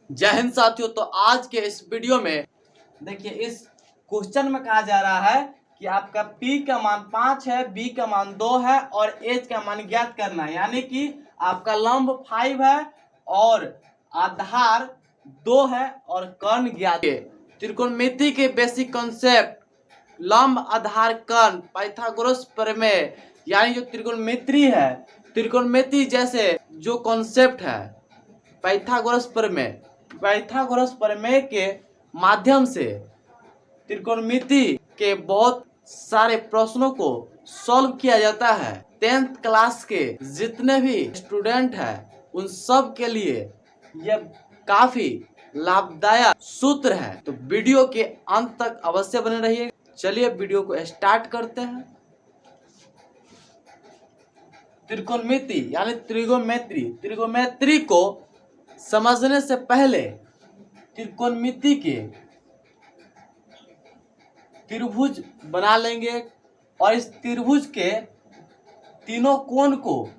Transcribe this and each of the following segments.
जय हिंद साथियों। तो आज के इस वीडियो में देखिए, इस क्वेश्चन में कहा जा रहा है कि आपका P का मान 5 है, B का मान 2 है और H का मान ज्ञात करना है। यानी कि आपका लंब 5 है और आधार 2 है और कर्ण ज्ञात है। त्रिकोणमिति के बेसिक कॉन्सेप्ट लंब आधार कर्ण पाइथागोरस प्रमेय, यानी जो त्रिकोणमिति है, त्रिकोणमिति जैसे जो कॉन्सेप्ट है पाइथागोरस प्रमेय के माध्यम से त्रिकोणमिति के बहुत सारे प्रश्नों को सॉल्व किया जाता है। 10th क्लास के जितने भी स्टूडेंट हैं उन सब के लिए यह काफी लाभदायक सूत्र है। तो वीडियो के अंत तक अवश्य बने रहिए। चलिए वीडियो को स्टार्ट करते हैं। त्रिकोणमिति यानी त्रिगोमेत्री को समझने से पहले त्रिकोणमिति के त्रिभुज बना लेंगे और इस त्रिभुज के तीनों कोण को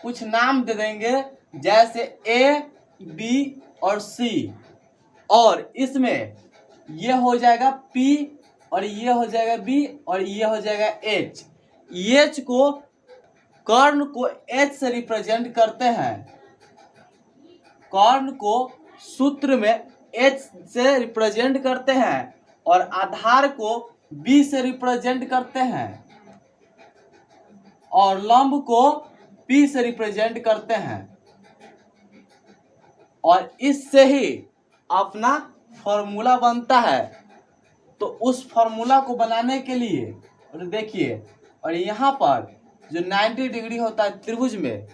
कुछ नाम दे देंगे, जैसे A, B और C। और इसमें यह हो जाएगा P और यह हो जाएगा B और यह हो जाएगा H। H को कर्ण को H से रिप्रेजेंट करते हैं। कर्ण को सूत्र में H से रिप्रेजेंट करते हैं और आधार को B से रिप्रेजेंट करते हैं और लंब को P से रिप्रेजेंट करते हैं। और इससे ही अपना फॉर्मूला बनता है। तो उस फॉर्मूला को बनाने के लिए और देखिए, और यहाँ पर जो 90 डिग्री होता है त्रिभुज में,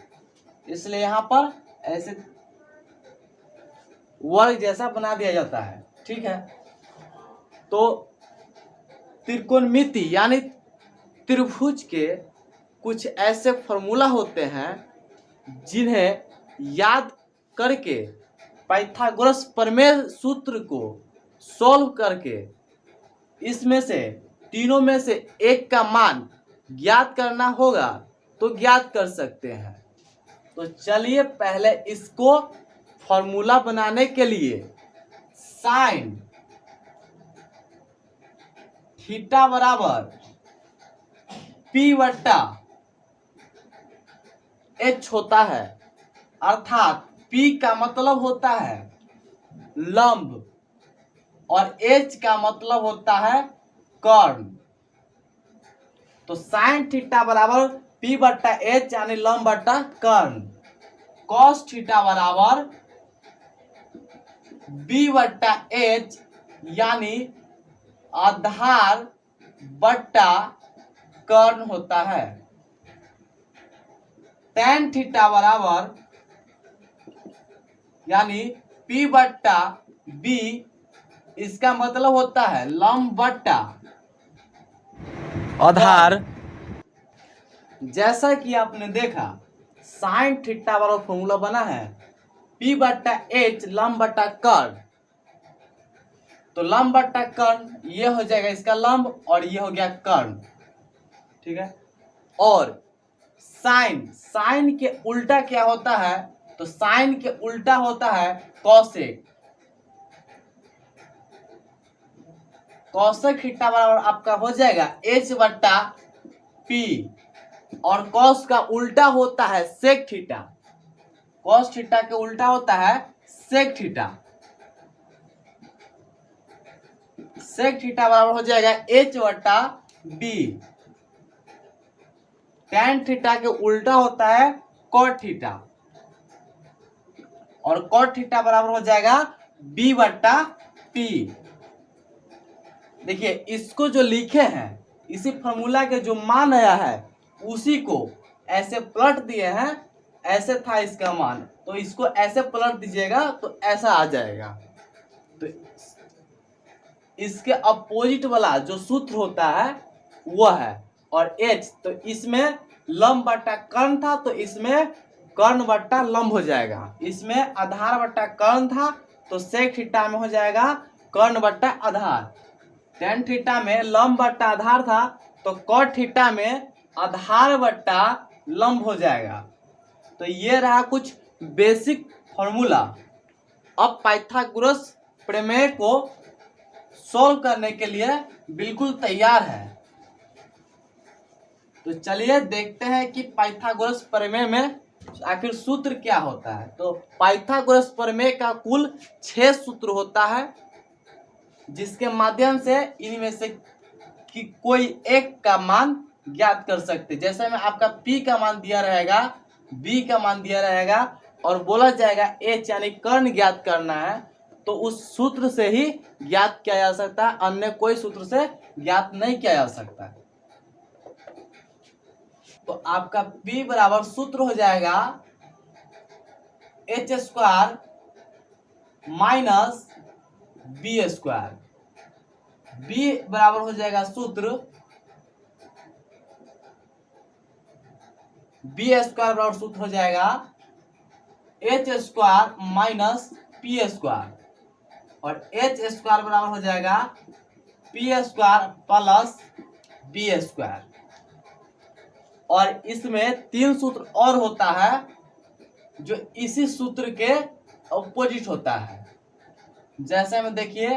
इसलिए यहाँ पर ऐसे वर्ग जैसा बना दिया जाता है। ठीक है, तो त्रिकोणमिति यानी त्रिभुज के कुछ ऐसे फॉर्मूला होते हैं जिन्हें याद करके पाइथागोरस प्रमेय सूत्र को सॉल्व करके इसमें से तीनों में से एक का मान ज्ञात करना होगा तो ज्ञात कर सकते हैं। तो चलिए पहले इसको फॉर्मूला बनाने के लिए साइन थीटा बराबर P बट्टा H होता है, अर्थात P का मतलब होता है लंब और H का मतलब होता है कर्ण। तो साइन थीटा बराबर P बट्टा H यानी लंब बट्टा कर्ण। कॉस थीटा बराबर B बट्टा H यानी आधार बट्टा कर्ण होता है। tan थीटा बराबर यानी P बट्टा B, इसका मतलब होता है लंब बट्टा आधार। जैसा कि आपने देखा साइन थीटा वाला फॉर्मूला बना है P बट्टा H लंब बट्टा कर्ण। तो लंब बट्टा कर्ण ये हो जाएगा इसका लंब और ये हो गया कर्ण। ठीक है, और साइन के उल्टा क्या होता है? तो साइन के उल्टा होता है कॉसेक। कॉसेक थीटा बराबर आपका हो जाएगा H बट्टा P और कॉस का उल्टा होता है सेक थीटा। कॉस थीटा के उल्टा होता है सेक थीटा। सेक थीटा बराबर हो जाएगा H बट्टा B। tan थीटा के उल्टा होता है cot थीटा और cot थीटा बराबर हो जाएगा B बट्टा P। देखिए, इसको जो लिखे हैं इसी फॉर्मूला के जो मान आया है उसी को ऐसे पलट दिए हैं। ऐसे था इसका मान, तो इसको ऐसे पलट दीजिएगा तो ऐसा आ जाएगा। तो इसके अपोजिट वाला जो सूत्र होता है वह है। और H, तो इसमें लंब बट्टा कर्ण था तो इसमें कर्ण बट्टा लंब हो जाएगा। इसमें आधार बट्टा कर्ण था तो सेक थीटा में हो जाएगा कर्ण बट्टा आधार। tan थीटा में लंब बट्टा आधार था तो cot थीटा में आधार बट्टा लंब हो जाएगा। तो ये रहा कुछ बेसिक फॉर्मूला अब पाइथागोरस प्रमेय को सॉल्व करने के लिए बिल्कुल तैयार है। तो चलिए देखते हैं कि पाइथागोरस प्रमेय में आखिर सूत्र क्या होता है। तो पाइथागोरस प्रमेय का कुल 6 सूत्र होता है, जिसके माध्यम से इनमें से कि कोई एक का मान ज्ञात कर सकते। जैसे में आपका P का मान दिया रहेगा, B का मान दिया रहेगा और बोला जाएगा H यानी कर्ण ज्ञात करना है, तो उस सूत्र से ही ज्ञात किया जा सकता है, अन्य कोई सूत्र से ज्ञात नहीं किया जा सकता। तो आपका P बराबर सूत्र हो जाएगा H square minus B square. B बराबर हो जाएगा सूत्र B स्क्वायर बराबर सूत्र हो जाएगा H square minus P square और H स्क्वायर बराबर हो जाएगा P square plus B square. और इसमें 3 सूत्र और होता है जो इसी सूत्र के अपोजिट होता है। जैसे में देखिए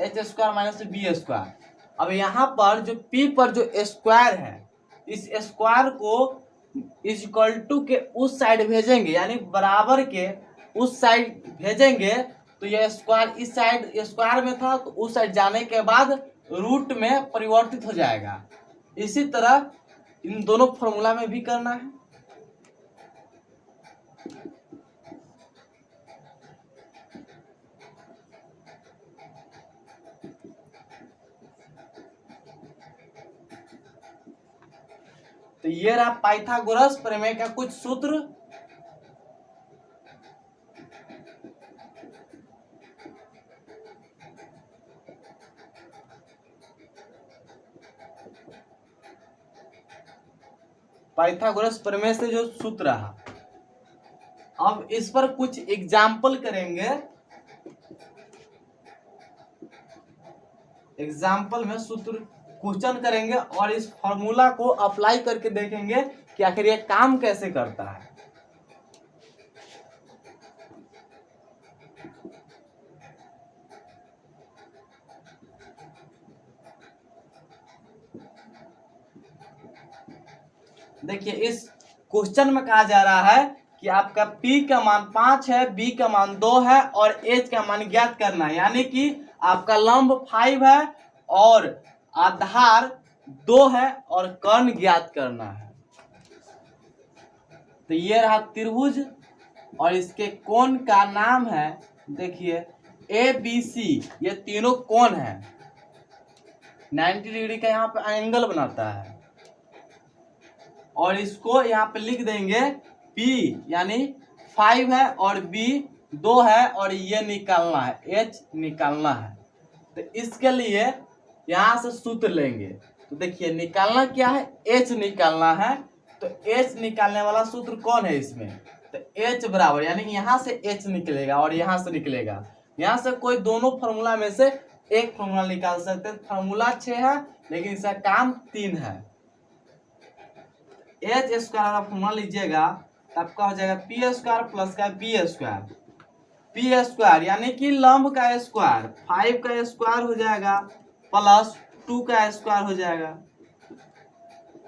H square minus B square. अब यहाँ पर जो P पर जो स्क्वायर है, इस स्क्वायर को इज इक्वल टू के उस साइड भेजेंगे, यानी बराबर के उस साइड भेजेंगे, तो यह स्क्वायर इस साइड स्क्वायर में था तो उस साइड जाने के बाद रूट में परिवर्तित हो जाएगा। इसी तरह इन दोनों फॉर्मूला में भी करना है। तो ये रहा पाइथागोरस प्रमेय का कुछ सूत्र। पाइथागोरस प्रमेय से जो सूत्र रहा, अब इस पर कुछ एग्जाम्पल करेंगे। एग्जाम्पल में सूत्र क्वेश्चन करेंगे और इस फॉर्मूला को अप्लाई करके देखेंगे कि आखिर ये काम कैसे करता है। देखिए इस क्वेश्चन में कहा जा रहा है कि आपका P का मान 5 है, B का मान 2 है और H का मान ज्ञात करना है। यानी कि आपका लंब 5 है और आधार 2 है और कर्ण ज्ञात करना है। तो ये रहा त्रिभुज और इसके कोण का नाम है, देखिए ABC। ये तीनों कोण है, 90 डिग्री का यहाँ पे एंगल बनाता है। और इसको यहाँ पे लिख देंगे P यानी 5 है और B 2 है और ये निकालना है, H निकालना है। तो इसके लिए यहाँ से सूत्र लेंगे। तो देखिए निकालना क्या है, H निकालना है। तो H निकालने वाला सूत्र कौन है इसमें, तो H बराबर, यानी यहाँ से H निकलेगा और यहाँ से निकलेगा। यहाँ से कोई दोनों फॉर्मूला में से एक फॉर्मूला निकाल सकते हैं। फॉर्मूला 6 है लेकिन इसका काम 3 है। H स्क्वायर वाला फॉर्मूला लीजिएगा तो आपका हो जाएगा P स्क्वायर प्लस का B स्क्वायर। P स्क्वायर यानी कि लंब का स्क्वायर, 5 का स्क्वायर हो जाएगा प्लस 2 का स्क्वायर हो जाएगा,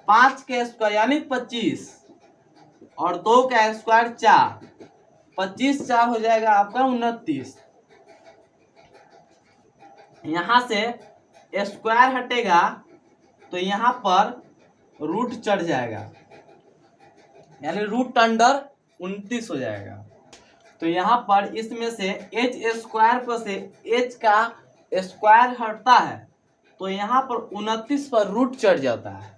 5 का स्क्वायर यानी 25 और 2 का स्क्वायर 4, 25 4 हो जाएगा आपका 29। यहाँ से स्क्वायर हटेगा तो यहाँ पर रूट चढ़ जाएगा, यानी रूट अंडर 29 हो जाएगा। तो यहाँ पर इसमें से H स्क्वायर पर से H का स्क्वायर हटता है तो यहाँ पर 29 पर रूट चढ़ जाता है,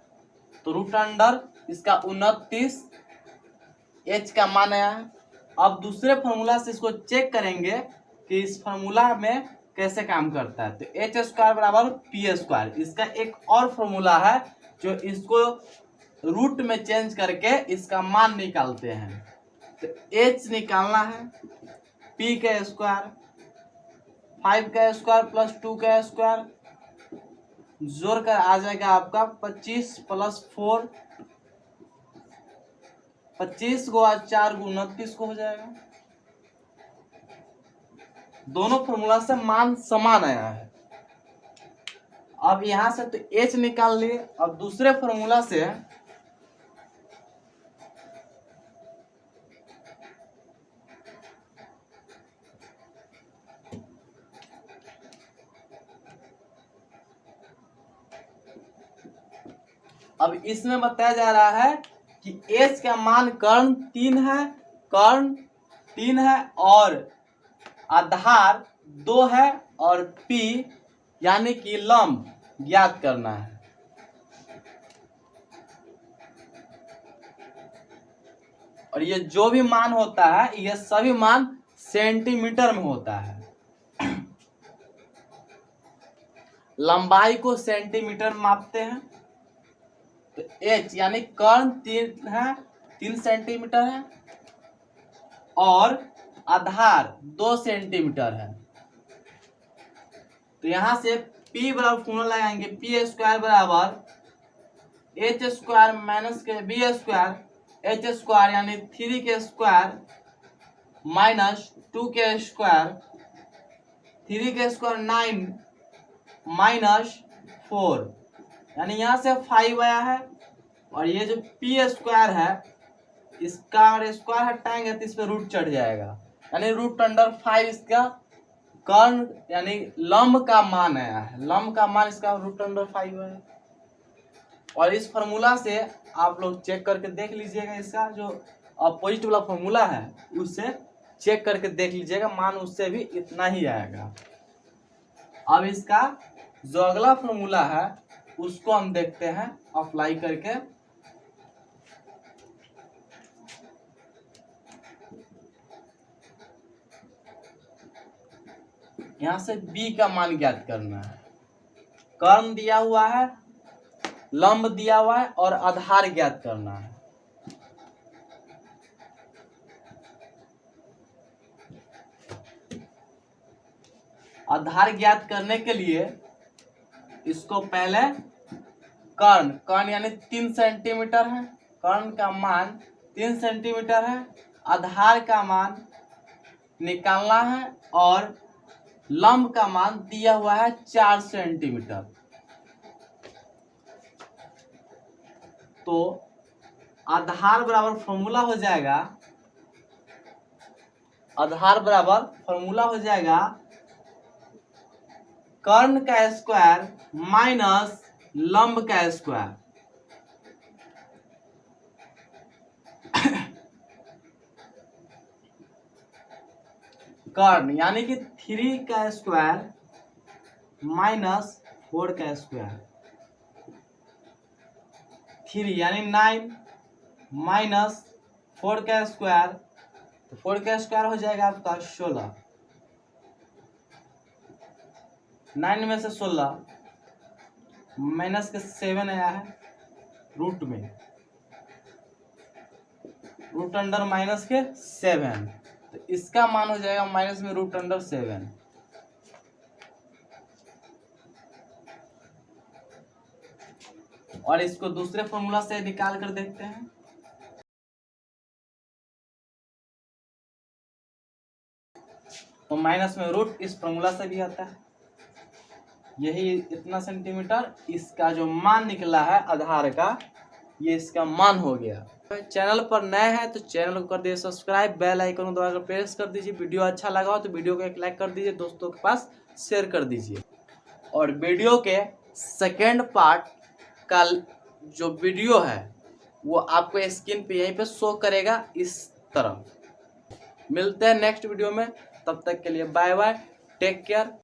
तो रूट अंडर इसका 29 H का मान आया है। अब दूसरे फॉर्मूला से इसको चेक करेंगे कि इस फॉर्मूला में कैसे काम करता है। तो H स्क्वायर बराबर P स्क्वायर, इसका एक और फॉर्मूला है जो इसको रूट में चेंज करके इसका मान निकालते हैं। तो H निकालना है, P का स्क्वायर, 5 का स्क्वायर प्लस 2 का स्क्वायर जोड़ कर आ जाएगा आपका 25 प्लस 4, 25 को 4 29 को हो जाएगा। दोनों फॉर्मूला से मान समान आया है। अब यहां से तो h निकाल लिए। अब दूसरे फॉर्मूला से अब इसमें बताया जा रहा है कि h का मान कर्ण 3 है, कर्ण 3 है और आधार 2 है और p यानी कि लंब ज्ञात करना है। और ये जो भी मान होता है ये सभी मान सेंटीमीटर में होता है। लंबाई को सेंटीमीटर में मापते हैं। तो h यानी कर्ण 3 है, 3 सेंटीमीटर है और आधार 2 सेंटीमीटर है। तो यहां से P बराबर फॉर्मूला लगाएंगे, पी स्क्वायर बराबर h स्क्वायर माइनस के बी स्क्वायर, h स्क्वायर यानी 3 के स्क्वायर माइनस 2 के स्क्वायर, 3 के स्क्वायर 9 माइनस 4 यानी यहाँ से 5 आया है। और ये जो पी स्क्वायर है इसका अगर स्क्वायर हटाएंगे तो इस पर रूट चढ़ जाएगा, यानी रूट अंडर 5 इसका कर्ण यानी लंब का मान आया है। लंब का मान इसका रूट अंडर 5 है। और इस फॉर्मूला से आप लोग चेक करके देख लीजिएगा, इसका जो अपोजिट वाला फॉर्मूला है उससे चेक करके देख लीजिएगा, मान उससे भी इतना ही आएगा। अब इसका जो अगला फॉर्मूला है उसको हम देखते हैं अप्लाई करके। यहां से b का मान ज्ञात करना है। कर्ण दिया हुआ है, लंब दिया हुआ है और आधार ज्ञात करना है। आधार ज्ञात करने के लिए इसको पहले कर्ण यानी 3 सेंटीमीटर है, कर्ण का मान 3 सेंटीमीटर है, आधार का मान निकालना है और लंब का मान दिया हुआ है 4 सेंटीमीटर। तो आधार बराबर फॉर्मूला हो जाएगा, आधार बराबर फॉर्मूला हो जाएगा कर्ण का स्क्वायर माइनस लंब का स्क्वायर। कर्ण यानी कि 3 का स्क्वायर माइनस 4 का स्क्वायर, 3 यानी 9 माइनस 4 का स्क्वायर, तो 4 का स्क्वायर हो जाएगा आपका 16। 9 में से 16 माइनस के 7 आया है रूट में, रूट अंडर माइनस के 7, तो इसका मान हो जाएगा माइनस में रूट अंडर 7। और इसको दूसरे फॉर्मूला से निकाल कर देखते हैं। तो माइनस में रूट इस फॉर्मूला से भी आता है, यही इतना सेंटीमीटर इसका जो मान निकला है आधार का, ये इसका मान हो गया। चैनल पर नए हैं तो चैनल को कर दीजिए सब्सक्राइब, बेल आइकन को दबाकर प्रेस कर दीजिए। वीडियो अच्छा लगा हो तो वीडियो को एक लाइक कर दीजिए, दोस्तों के पास शेयर कर दीजिए। और वीडियो के सेकेंड पार्ट का जो वीडियो है वो आपको स्क्रीन पे यहीं पे शो करेगा इस तरह। मिलते हैं नेक्स्ट वीडियो में, तब तक के लिए बाय बाय, टेक केयर।